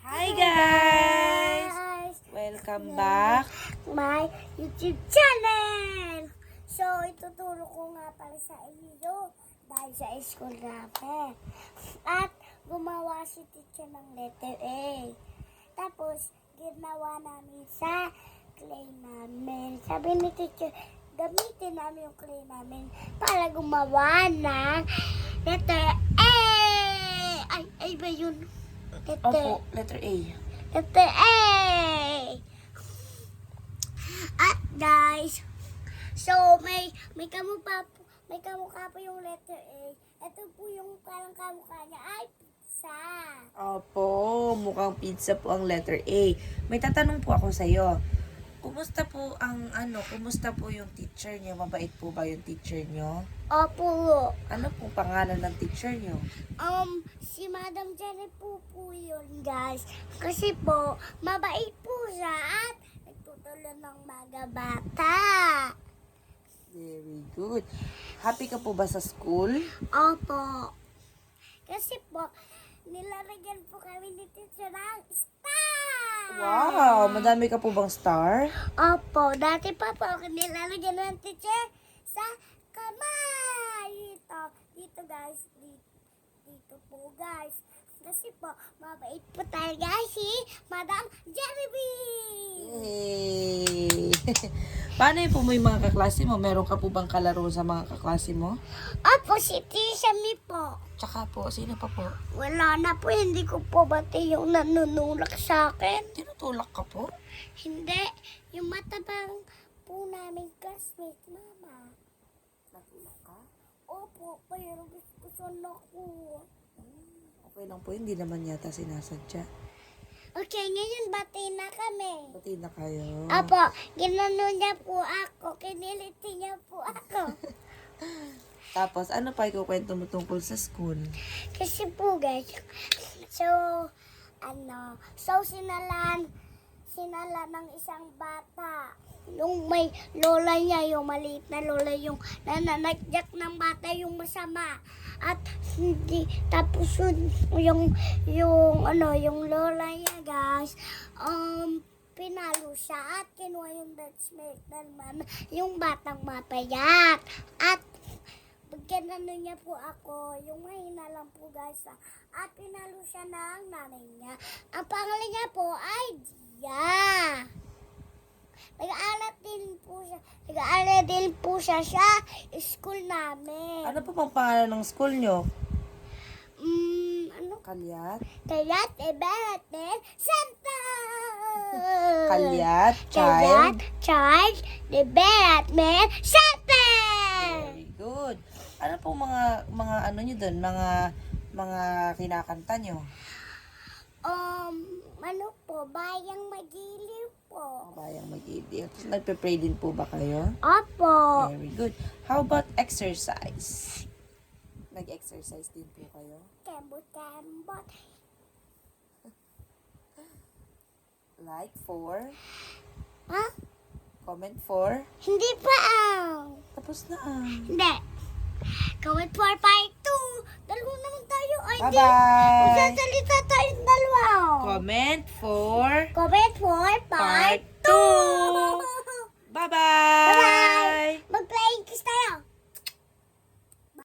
Hi guys! Guys, Welcome back. my YouTube channel! So, ituturo ko nga pala sa inyo dahil sa school namin. At gumawa si teacher ng letter A. Tapos, ginawa namin sa clay namin. Sabi ni teacher, gamitin namin yung clay namin para gumawa ng letter A! Ay ba yun? Opo, letter A. Letter A! At guys, so may kamukha po yung letter A. Ito po yung parang kamukha niya ay pizza. Opo, mukhang pizza po ang letter A. May tatanong po ako sa'yo. Kumusta po yung teacher niyo? Mabait po ba yung teacher niyo? Opo. Ano po pangalan ng teacher niyo? Si Madam Jenny po yun, guys. Kasi po, mabait po siya at nagtutulong ng mga bata. Very good. Happy ka po ba sa school? Opo. Kasi po, nilalagyan po kami ni teacher ng star. Wow! Madami ka po bang star? Opo, dati pa po ako nilalagyan ng teacher sa kamay. Dito guys, dito po guys. Kasi po, mabait po tayo guys si Madam Jeremy. Yay! Paano po mo yung mga kaklase mo? Meron ka po bang kalaro sa mga kaklase mo? Opo, si Tisha Mi po. Tsaka po, sino pa po? Wala na po, hindi ko po bati yung nanunulak sa akin. Tinutulak ka po? Hindi, yung matabang po namin classmate, mama. Natulak ka? Opo, pero gusto sana ko. Okay lang po, hindi naman yata sinasadya. Okay, ngayon bati na kami. Pati na kayo. Apo, ginano niya po ako, kiniliti niya po ako. Tapos, ano pa ikukwento mo tungkol sa school? Kasi po guys, so sinalan ng isang bata. Yung may lola niya, yung maliit na lola, yung nananadyak ng bata, yung masama. At hindi, tapos yung lola niya guys, pinalo siya at kinuha yung Dutchmate naman, yung batang mapayat. At pagkanano niya po ako, yung mahina lang po guys, at pinalo siya ng nanay niya. Ang pangalan niya po ay Dia. Nag-aaral din po siya sa school namin. Ano po bang pangalan ng school nyo? Ano? Kalyat? Kayat Ebenezer Center! Kalyat? Kayat Child? Child Development Center! Very good. Ano po mga ano nyo dun? Mga kinakanta nyo? Ano po? Bayang Magiliw po. Bayang mag-ibig. Nagpe-pray din po ba kayo? Opo. Very good. How about exercise? Nag-exercise din po kayo? Kembot. Like for? Ha? Comment for? Hindi pa Tapos na ah. Hindi. Comment for part 2. Dalawa naman tayo. Ay, hindi. Bye-bye! Magsasalita tayong dalawa. Comment for Comment for part part 2. 2. Bye-bye! Bye-bye!